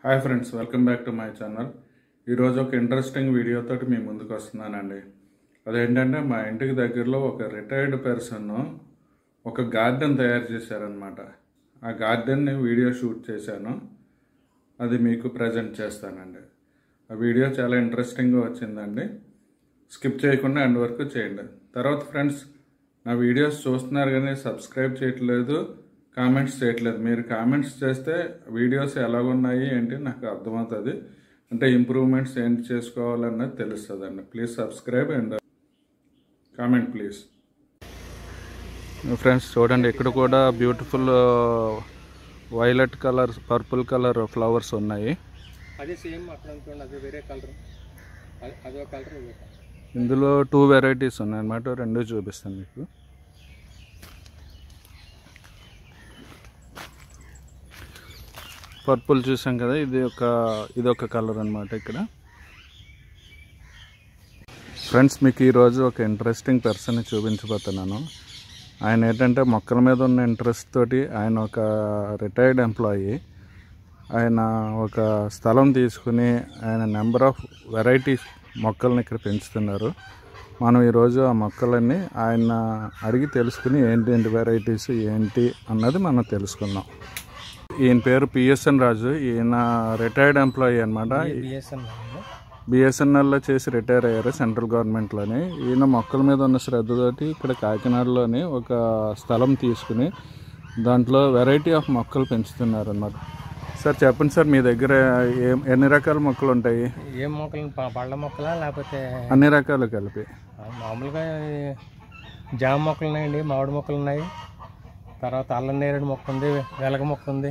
Hi friends, welcome back to my channel. ఈరోజు ఒక interesting వీడియోతో మీ ముందుకు వస్తున్నానండి. అదేంటంటే మా ఇంటికి దగ్గరలో ఒక రిటైర్డ్ పర్సన్ ఒక గార్డెన్ తయారు చేశారనమాట. ఆ గార్డెన్ని వీడియో షూట్ చేశాను, అది మీకు ప్రజెంట్ చేస్తానండి. ఆ వీడియో చాలా ఇంట్రెస్టింగ్గా వచ్చిందండి. స్కిప్ చేయకుండా ఎండ్ వరకు చేయండి. తర్వాత ఫ్రెండ్స్, నా వీడియోస్ చూస్తున్నారు కానీ సబ్స్క్రైబ్ చేయట్లేదు, కామెంట్స్ చేయట్లేదు. మీరు కామెంట్స్ చేస్తే వీడియోస్ ఎలాగున్నాయి ఏంటి నాకు అర్థమవుతుంది, అంటే ఇంప్రూవ్మెంట్స్ ఏంటి చేసుకోవాలన్నది తెలుస్తుంది అండి. Please subscribe and comment please. Friends చూడండి, ఇక్కడ కూడా beautiful violet colour, purple colour flowers ఉన్నాయి. అదే సేమ్ అక్కడ అనుకోండి, అది వేరే కలర్, అదో కలర్. ఇందులో 2 వెరైటీస్ ఉన్నాయన్నమాట, 2 చూపిస్తాను మీకు. పర్పుల్ చూసాం కదా, ఇది ఒక కలర్ అన్నమాట. ఇక్కడ ఫ్రెండ్స్, మీకు ఈరోజు ఒక ఇంట్రెస్టింగ్ పర్సన్ని చూపించబోతున్నాను. ఆయన ఏంటంటే మొక్కల మీద ఉన్న ఇంట్రెస్ట్ తోటి ఆయన ఒక రిటైర్డ్ ఎంప్లాయీ. ఆయన ఒక స్థలం తీసుకుని ఆయన నెంబర్ ఆఫ్ వెరైటీస్ మొక్కల్ని ఇక్కడ పెంచుతున్నారు. మనం ఈరోజు ఆ మొక్కలన్నీ ఆయన అడిగి తెలుసుకుని ఏంటి వెరైటీస్ ఏంటి అన్నది మనం తెలుసుకుందాం. ఈయన పేరు పిఎస్ఎన్ రాజు. ఈయన రిటైర్డ్ ఎంప్లాయీ అనమాట. బిఎస్ఎన్ఎల్లో చేసి రిటైర్ అయ్యారు, సెంట్రల్ గవర్నమెంట్లోని. ఈయన మొక్కల మీద ఉన్న శ్రద్ధతోటి ఇక్కడ కాకినాడలోని ఒక స్థలం తీసుకుని దాంట్లో వెరైటీ ఆఫ్ మొక్కలు పెంచుతున్నారు అన్నమాట. సార్ చెప్పండి సార్, మీ దగ్గర ఎన్ని రకాల మొక్కలు ఉంటాయి? ఏం మొక్కలు? పళ్ళ మొక్కలా లేకపోతే అన్ని రకాలు కలిపి? మామూలుగా జామ మొక్కలు ఉన్నాయండి, మామిడి మొక్కలు ఉన్నాయి, తర్వాత అల్లం నేరేడు మొక్క ఉంది, వెలగ మొక్క ఉంది,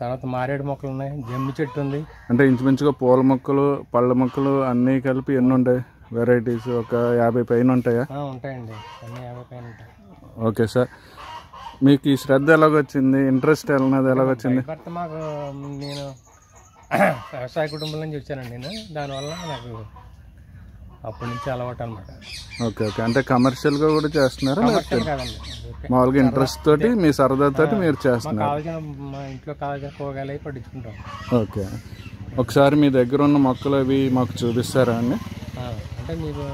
తర్వాత మారేడు మొక్కలు ఉన్నాయి, జమ్మి చెట్టు ఉంది. అంటే ఇంచుమించుగా పూల మొక్కలు, పళ్ళ మొక్కలు అన్నీ కలిపి ఎన్ని ఉంటాయి వెరైటీస్? ఒక 50 పైన ఉంటాయా? ఉంటాయండి, అన్నీ 50 పైన ఉంటాయి. ఓకే సార్, మీకు ఈ శ్రద్ధ ఎలాగొచ్చింది, ఇంట్రెస్ట్ ఎలాగొచ్చింది? మాకు నేను వ్యవసాయ కుటుంబం నుంచి వచ్చానండి. దానివల్ల నాకు అప్పటి నుంచి అలవాటు అనమాట. ఓకే ఓకే, అంటే కమర్షియల్గా కూడా చేస్తున్నారా? కాదండి, మామూలుగా ఇంట్రెస్ట్ తోటి, మీ సరదాతోటి మీరు చేస్తున్నారు. కావాల్సిన మా ఇంట్లో కావాల్సిన కూరగాయలు అవి పట్టించుకుంటాం. ఓకే, ఒకసారి మీ దగ్గర ఉన్న మొక్కలు అవి మాకు చూపిస్తారా అండి? అంటే మీకు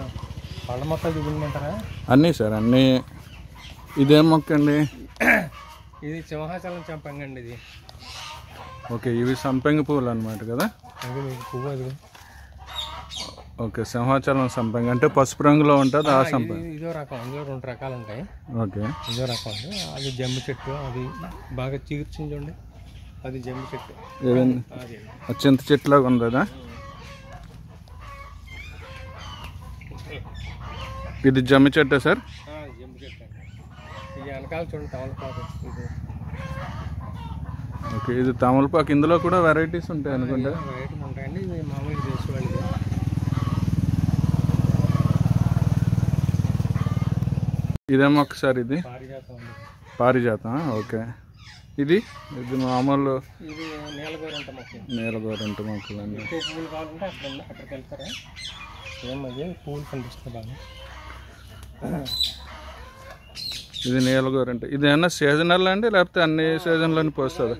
పళ్ళ మొక్కలు చూపించమంటారా? అన్నీ సార్, అన్నీ. ఇదేం మొక్క అండి? ఇది సింహాచలం చంపంగి అండి. ఇది ఓకే, ఇవి సంపంగి పువ్వులు అనమాట కదా? అది మీకు పువ్వు అది. ఓకే, సింహాచలం సంపంగి అంటే పసుపు రంగులో ఉంటుంది ఆ సంపంగి. ఇదో రకం, ఇందులో 2 రకాలు ఉంటాయి. ఓకే, ఇదో రకం ఉంది. అది జమ్మి చెట్టు, అది బాగా చిగుర్చింది చూడండి, అది జమ్మి చెట్టు. అది చింత చెట్టులాగా ఉంది కదా? ఇది జమ్మి చెట్టు సార్? జమ్మి చెట్టు అండి. ఇది వెనకాల చూడండి, తమలపాకు. ఓకే, ఇది తమలపాకు. ఇందులో కూడా వెరైటీస్ ఉంటాయి అనుకుంటా? వెరైటీస్ ఉంటాయండి. ఇది మామూలుగా చేసుకోవాలి. ఇదే మొక్క సార్? ఇది పారిజాతం. పారిజాతం. ఓకే, ఇది మామూలు ఇది నీలగోరంట మొక్క. నీలగోరంట మొక్కలు అండి. పువ్వులు కావాలంటే అక్కడికి వెళ్తారా? ఏమది పువ్వులు కనిపిస్తుంది బాగా. ఇది నీలగోరంట. ఇది ఏమన్నా సీజనల్ అండి, లేకపోతే అన్ని సీజన్లోని పోస్తుంది?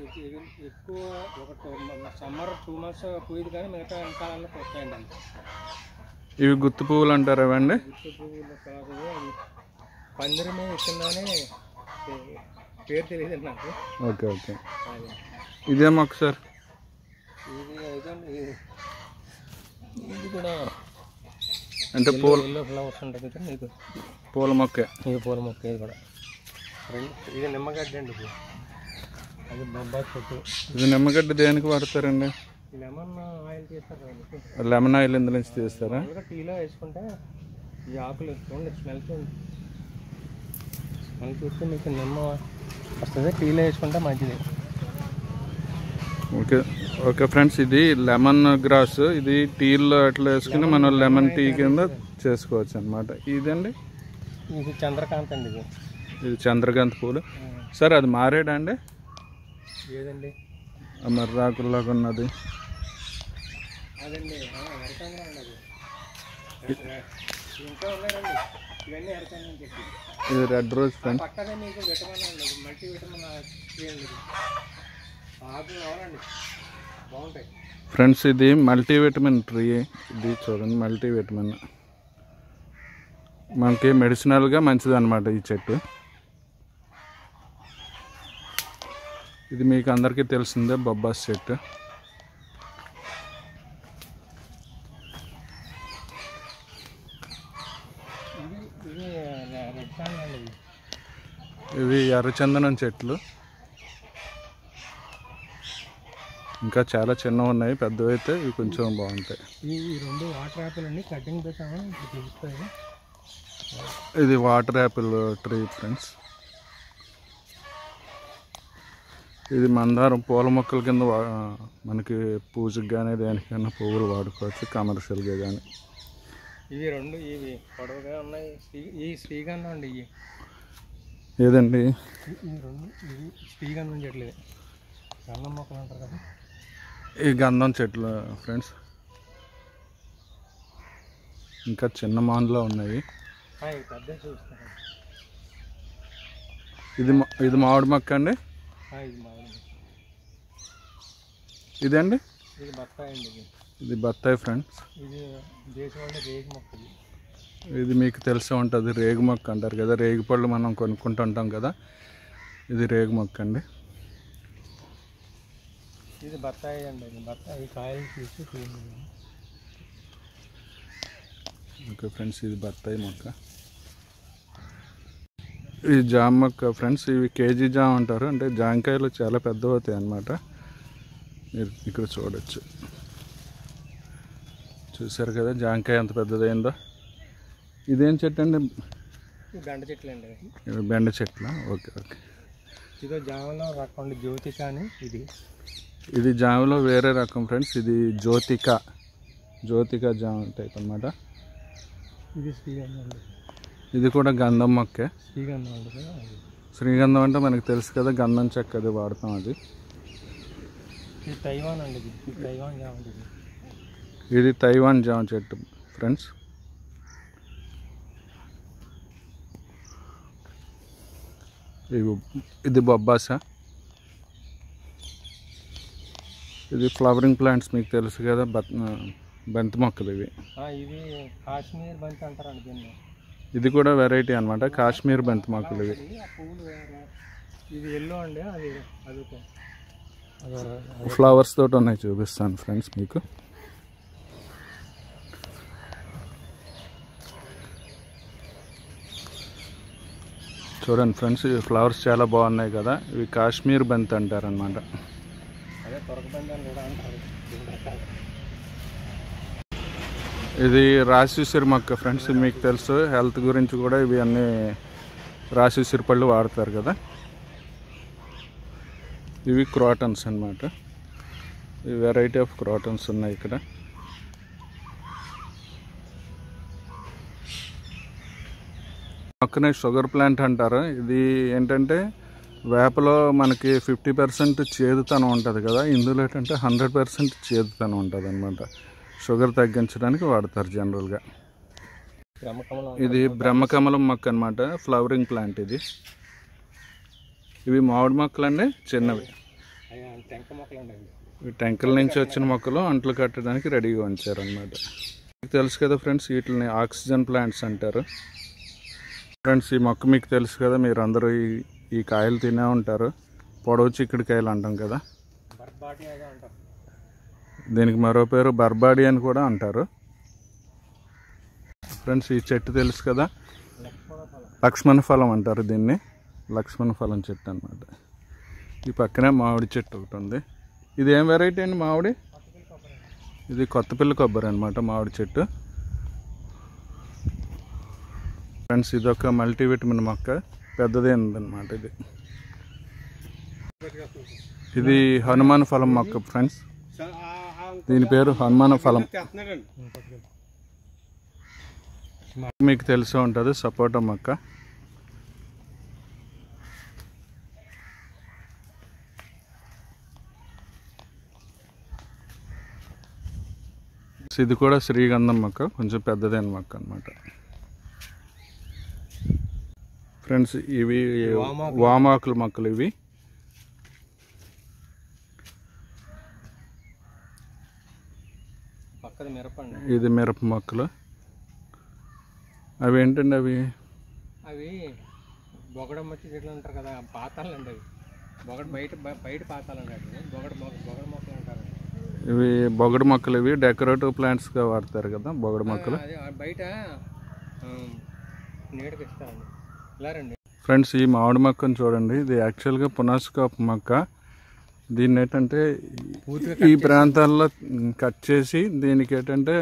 ఎక్కువ ఒక సమ్మర్ 2 months పూయదు, కానీ మిగతా కాలంలో పోస్తాయండి. ఇవి గుత్తి పువ్వులు అంటారు అవండి? గుత్తి పువ్వులు కాదు, అది పందిరమే ఇస్తుందని పేరు తెలియదు నాకు. ఓకే ఓకే, ఇదే మొక్క సార్? ఇది కూడా అంటే పూల ఫ్లవర్స్ ఉంటుంది మీకు. పూల మొక్క. ఇది పూల మొక్క. ఇది కూడా ఇది నిమ్మగడ్డ అండి. ఇది అది బొబ్బాయి చెట్టు. ఇది నిమ్మగడ్డ దేనికి వాడతారండి? లెమన్ ఆయిల్ చేస్తారు. లెమన్ ఆయిల్ ఇందులో నుంచి తీస్తారా? టీలో వేసుకుంటే ఈ ఆకులు చూడండి, స్మెల్ చూడండి. స్మెల్ చూస్తే మీకు నిమ్మ వస్తుంది. టీలో వేసుకుంటే మంచిది. ఓకే ఓకే ఫ్రెండ్స్, ఇది లెమన్ గ్రాస్. ఇది టీలో అట్లా వేసుకుని మనం లెమన్ టీ కింద చేసుకోవచ్చు అనమాట. ఇదండి? ఇది చంద్రకాంత్ అండి. ఇది చంద్రకాంత్ పూలు సార్. అది మారేడా అండి? ఏదండి? మర్రాకుల్లాగా ఉన్నది అదండి. ఇంకా ఉన్నాయండి, ఇవన్నీ అరకాండం చెట్టు. ఇది రెడ్ రోజ్ ఫ్రెండ్స్. పక్కనే మీకు విటమిన్ అండి, మల్టీ విటమిన్. ఆకులు కావాలండి, బాగుంటాయి ఫ్రెండ్స్. ఇది మల్టీవిటమిన్ ట్రీ. ఇది చూడండి, మల్టీవిటమిన్ మనకి మెడిసినల్గా మంచిది అన్నమాట ఈ చెట్టు. ఇది మీకు అందరికీ తెలిసిందే, బొబ్బాస్ చెట్టు. ఇవి ఎర్రచందనం చెట్లు. ఇంకా చాలా చిన్నవి ఉన్నాయి, పెద్దవి అయితే ఇవి కొంచెం బాగుంటాయి. ఈ 2 వాటర్ యాపిల్ అండి, కటింగ్ పెట్టాము. ఇది వాటర్ యాపిల్ ట్రీ ఫ్రెండ్స్. ఇది మందారం పూల మొక్కల కింద మనకి పూజకి కానీ దేనికైనా పువ్వులు వాడుకోవచ్చు, కమర్షియల్గా కానీ. ఇవి 2 ఇవి పొడవుగా ఉన్నాయి. ఈ శ్రీగంధం అండి. ఇవి ఏదండి? ఈ 2 ఇవి శ్రీగంధం చెట్లు, గంధం మొక్కలు అంటారు కదా. ఈ గంధం చెట్లు ఫ్రెండ్స్. ఇంకా చిన్న మాన్లో ఉన్నాయి. పెద్ద చూస్తారు. ఇది మామిడి మొక్క అండి. ఇది మామిడి. ఇదండి? ఇది బత్తాయి అండి. ఇది బత్తాయి ఫ్రెండ్స్. ఇది దేశవాళీ రేగు మొక్క. ఇది మీకు తెలిసే ఉంటుంది, రేగు మొక్క అంటారు కదా. రేగు పళ్ళు మనం కొనుక్కుంటుంటాం కదా, ఇది రేగు మొక్క అండి. ఇది బత్తాయి అండి. బత్తాయి కాయలు తీసి ఓకే ఫ్రెండ్స్, ఇది బత్తాయి మొక్క. ఇది జామ మొక్క ఫ్రెండ్స్. ఇవి కేజీ జామ అంటారు, అంటే జామకాయలు చాలా పెద్దవి అవుతాయి అన్నమాట. మీరు ఇక్కడ చూడొచ్చు, చూసారు కదా జామకాయ ఎంత పెద్దదైందో. ఇదేం చెట్టు అండి? బెండ చెట్లు అండి. బెండ చెట్ల. Okay okay. ఇదో జామలో రకం జ్యోతిక అని. ఇది జామలో వేరే రకం ఫ్రెండ్స్. ఇది జ్యోతిక జామ టైప్ అన్నమాట. ఇది శ్రీగంధం అండి. ఇది కూడా గంధం మొక్కే. శ్రీగంధం అంటే శ్రీగంధం అంటే మనకు తెలుసు కదా, గంధం చెక్క అది వాడతాం. అది ఇది తైవాన్ అండి. ఇది తైవాన్ జామ. ఇది తైవాన్ జామ చెట్టు ఫ్రెండ్స్. ఇది బొబ్బాస. ఇది ఫ్లవరింగ్ ప్లాంట్స్ మీకు తెలుసు కదా, బంతి మొక్కలు ఇవి. ఇది కాశ్మీర్ బంతి అంటారండి దీన్ని. ఇది కూడా వెరైటీ అన్నమాట, కాశ్మీర్ బంతి మొక్కలు ఇవి. ఇది ఎల్లో అండి. అది ఫ్లవర్స్ తోటి ఉన్నాయి, చూపిస్తాను ఫ్రెండ్స్ మీకు. చూడండి ఫ్రెండ్స్, ఇవి ఫ్లవర్స్ చాలా బాగున్నాయి కదా. ఇవి కాశ్మీర్ బంతి అంటారు అన్నమాట. ఇది రాశి ఉసిరి మొక్క ఫ్రెండ్స్. మీకు తెలుసు, హెల్త్ గురించి కూడా ఇవి అన్నీ రాశి ఉసిరి పళ్ళు వాడతారు కదా. ఇవి క్రాటన్స్ అన్నమాట. ఇవి వెరైటీ ఆఫ్ క్రాటన్స్ ఉన్నాయి ఇక్కడ. మొక్కనే షుగర్ ప్లాంట్ అంటారు. ఇది ఏంటంటే వేపలో మనకి 50% చేదుతనం ఉంటుంది కదా, ఇందులో ఏంటంటే 100% చేదుతనం ఉంటుంది అన్నమాట. షుగర్ తగ్గించడానికి వాడతారు జనరల్గా. ఇది బ్రహ్మకమలం మొక్క అన్నమాట, ఫ్లవరింగ్ ప్లాంట్ ఇది. ఇవి మామిడి మొక్కలు అండి, చిన్నవి. టెంకల నుంచి వచ్చిన మొక్కలు అంట్లు కట్టడానికి రెడీగా ఉంచారు అన్నమాట. మీకు తెలుసు కదా ఫ్రెండ్స్, వీటిని ఆక్సిజన్ ప్లాంట్స్ అంటారు. ఫ్రెండ్స్, ఈ మొక్క మీకు తెలుసు కదా, మీరు అందరూ ఈ కాయలు తినే ఉంటారు. పొడవు చిక్కుడుకాయలు అంటాం కదా, దీనికి మరో పేరు బర్బాడి అని కూడా అంటారు. ఫ్రెండ్స్, ఈ చెట్టు తెలుసు కదా, లక్ష్మణ ఫలం అంటారు దీన్ని. లక్ష్మణ ఫలం చెట్టు అన్నమాట. ఈ పక్కనే మామిడి చెట్టు ఒకటి ఉంది. ఇది ఏం వెరైటీ అండి మామిడి? ఇది కొత్తపిల్ల కొబ్బరి అన్నమాట, మామిడి చెట్టు. ఫ్రెండ్స్, ఇది ఒక మల్టీవిటమిన్ మొక్క, పెద్దదే ఉందన్నమాట. ఇది హనుమాన్ ఫలం మొక్క ఫ్రెండ్స్. దీని పేరు హనుమాన్ ఫలం. మీకు తెలిసే ఉంటుంది, సపోటా మొక్క. ఇది కూడా శ్రీగంధం మొక్క, కొంచెం పెద్దదైన మొక్క అన్నమాట. ఫ్రెండ్స్, ఇవి వామాకుల మొక్కలు. ఇవి మొక్క మిరప అండి. ఇది మిరప మొక్కలు. అవి ఏంటండి అవి? అవి బొగడమ్మ చెట్లు అంటారు కదా, పాతాలండి అవి. బయట పాతాలండి అవి. బొగడ మొక్కలు అంటారు. ఇవి బొగడ మొక్కలు. ఇవి డెకరేటివ్ ప్లాంట్స్గా వాడతారు కదా బొగడ మొక్కలు. అదే బయట నీడకి ఇస్తారండి. ఇలా రండి ఫ్రెండ్స్, ఈ మామిడి మొక్కను చూడండి. ఇది యాక్చువల్గా పునాస్కాప్ మొక్క. దీన్ని ఏంటంటే ఈ ప్రాంతాల్లో కట్ చేసి దీనికి ఏంటంటే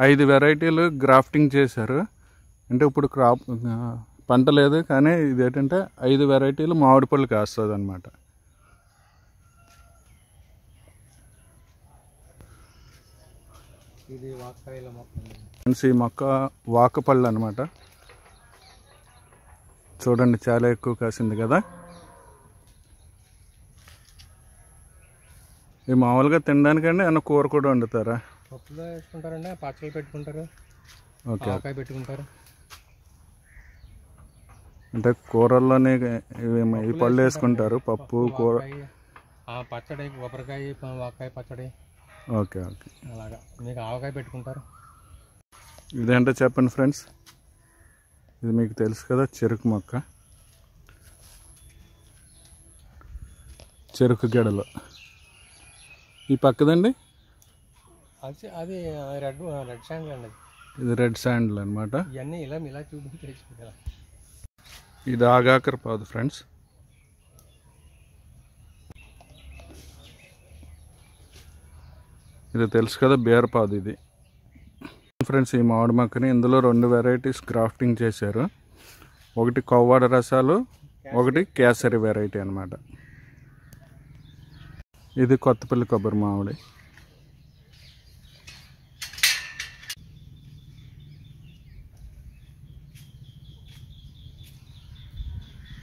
5 వెరైటీలు గ్రాఫ్టింగ్ చేశారు. అంటే ఇప్పుడు పంట లేదు, కానీ ఇది ఏంటంటే 5 వెరైటీలు మామిడి పళ్ళు కాస్తుంది అనమాట. ఇది వాకాయల మొక్క. ఫ్రెండ్స్, ఈ మొక్క వాకపళ్ళు అనమాట. చూడండి, చాలా ఎక్కువ కాసింది కదా. ఇది మామూలుగా తినడానికండి అన్న కూర కూడా వండుతారా? పప్పులో వేసుకుంటారండి, పచ్చళ్ళు పెట్టుకుంటారు, ఓకే, ఆవకాయ పెట్టుకుంటారు. అంటే కూరల్లోనే ఈ పళ్ళు వేసుకుంటారు, పప్పు కూర, పచ్చడి, కొబ్బరికాయ, వాకాయ పచ్చడి. ఓకే ఓకే, అలాగా మీకు ఆవకాయ పెట్టుకుంటారు. ఇదేంటో చెప్పండి ఫ్రెండ్స్. ఇది మీకు తెలుసు కదా, చెరుకు మొక్క, చెరుకు గెడలు. ఈ పక్కదండి అది రెడ్ శాండ్ల్ అండి. ఇది రెడ్ శాండ్ల్ అనమాట. ఇవన్నీ ఇలా చూపించి కదా. ఇది ఆగాకర పాదు ఫ్రెండ్స్. ఇది తెలుసు కదా, బీరపాదు. ఇది ఫ్రెండ్స్, ఈ మామిడి మొక్కని ఇందులో 2 వెరైటీస్ గ్రాఫ్టింగ్ చేశారు. ఒకటి కొవ్వాడ రసాలు, ఒకటి కేసరి వెరైటీ అనమాట. ఇది కొత్తపల్లి కొబ్బరి మామిడి.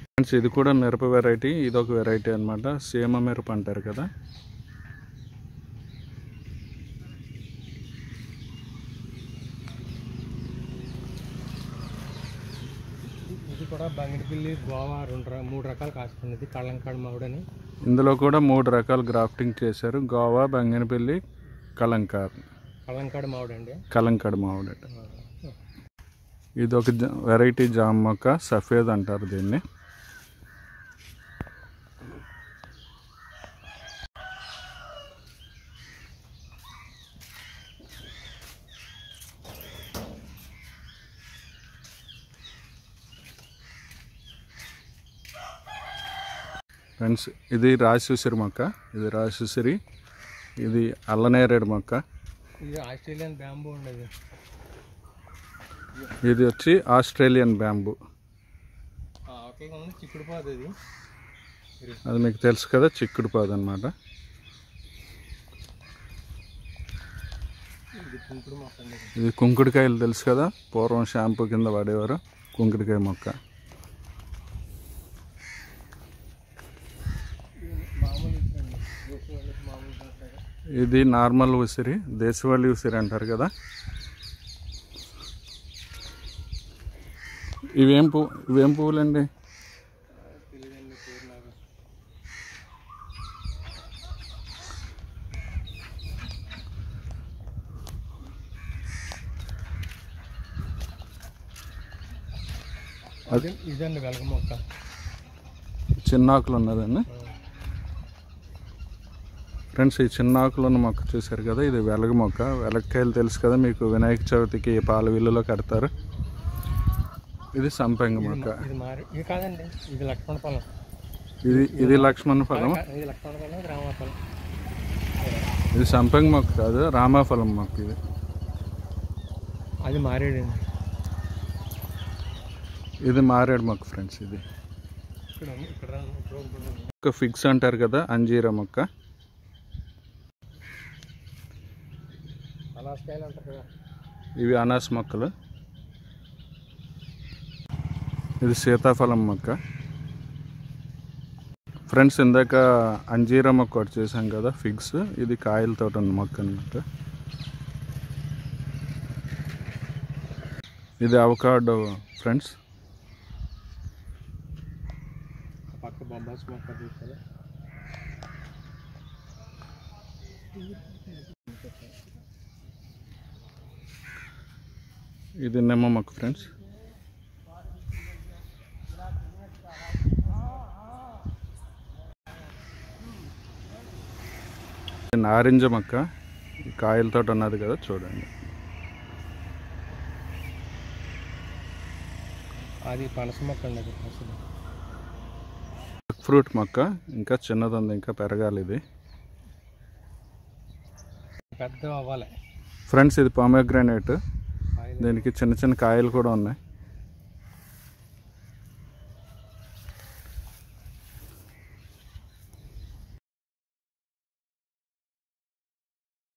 ఫ్రెండ్స్, ఇది కూడా మిరప వెరైటీ. ఇది ఒక వెరైటీ అనమాట. సీమ మిరప అంటారు కదా. ఇది కూడా బంగినపల్లి, గోవా 3 రకాలు కాస్తుంది. ఇది కళంకాడ మామిడి అని. ఇందులో కూడా 3 రకాలు గ్రాఫ్టింగ్ చేశారు. గోవా, బంగినపల్లి, కలంకాడ మామిడి అండి. కలంకాడ మామిడి. ఇది ఒక వెరైటీ జామ మొక్క, సఫేద్ అంటారు దీన్ని. ఫ్రెండ్స్, ఇది రాజుసిరి మొక్క. ఇది రాజుసిరి. ఇది అల్లనేరేడు మొక్క. ఇది ఆస్ట్రేలియన్ బ్యాంబూ ఉండేది. ఇది వచ్చి ఆస్ట్రేలియన్ బ్యాంబూ. చిక్కుడు పాదు. అది మీకు తెలుసు కదా, చిక్కుడు పాదు అనమాట. ఇది కుంకుడుకాయలు తెలుసు కదా, పూర్వం షాంపూ కింద వాడేవారు. కుంకుడుకాయ మొక్క. ఇది నార్మల్ ఉసిరి, దేశవాళీ ఉసిరి అంటారు కదా. ఇవేం పువ్వులండి? ఇదండి వెలగ మొక్క. చిన్న ఆకులు ఉన్నదండి. ఫ్రెండ్స్, ఈ చిన్న ఆకులు ఉన్న మొక్క చూసారు కదా, ఇది వెలగ మొక్క. వెలగకాయలు తెలుసు కదా మీకు, వినాయక చవితికి పాల విల్లులో కడతారు. ఇది సంపెంగ మొక్క. ఇది కాదండి, ఇది లక్ష్మణ ఫలం. ఇది లక్ష్మణ ఫలం. ఇది లక్ష్మణ ఫలం, రామఫలం. ఇది సంపెంగ మొక్క కాదు, రామఫలం మొక్క. ఇది అది మారేడు. ఇది మారేడు మొక్క ఫ్రెండ్స్. ఇది ఒక ఫిగ్స్ అంటారు కదా, అంజీరా మొక్క. ఇవి అనాస్ మొక్కలు. ఇది సీతాఫలం మొక్క. ఫ్రెండ్స్, ఇందాక అంజీరా మొక్క ఒకటి చేసాం కదా, ఫిగ్స్. ఇది కాయలతో ఉన్న మొక్క అన్నమాట. ఇది అవకాడో ఫ్రెండ్స్. పక్క బొంబాస్ మొక్క తీసుకోవాలి. ఇది నిమ్మ మొక్క ఫ్రెండ్స్. నారింజ మొక్క కాయలతో ఉన్నది కదా చూడండి. అది పనస మొక్క అండి. అది ఫ్రూట్ మొక్క ఇంకా చిన్నది ఉంది, ఇంకా పెరగాలి. ఇది పెద్ద అవ్వాలి ఫ్రెండ్స్. ఇది పామోగ్రానేట్, దీనికి చిన్న చిన్న కాయలు కూడా ఉన్నాయి.